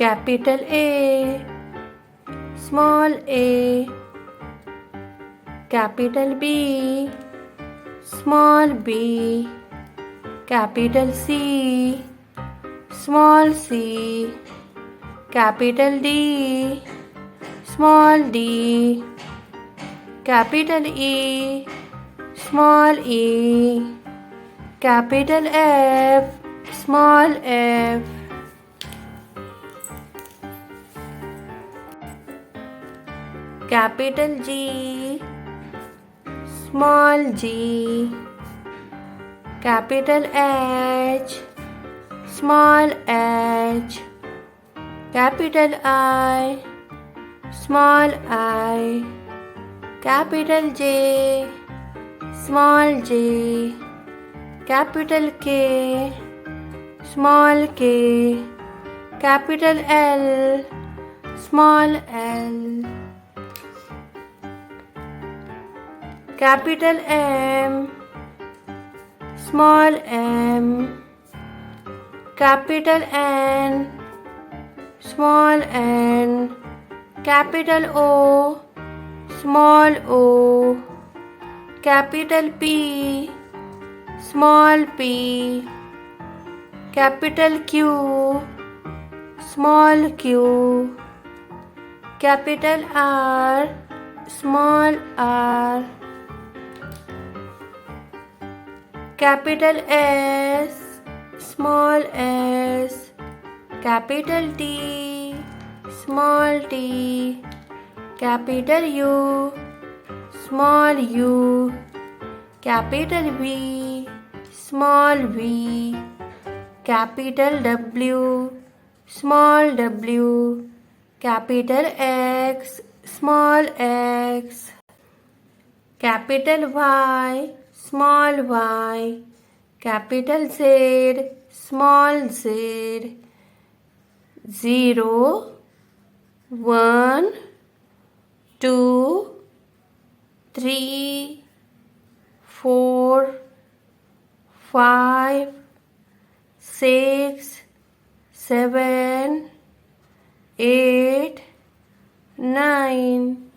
capital A, small a, capital B, small b, capital C, small c, capital D, small d, capital E, small e, capital F, small f, capital G, small g, capital H, small h, capital I, small I, capital J, small j, capital K, small k, capital L, small l, capital M, small m, capital N, small n, capital O, small o, capital P, small p, capital Q, small q, capital R, small r, capital S, small s, capital T, small t, capital U, small u, capital V, small v, capital W, small w, capital X, small x, capital Y, small y, capital Z, small z, 0, 1, 2, 3, 4, 5, 6, 7, 8, 9.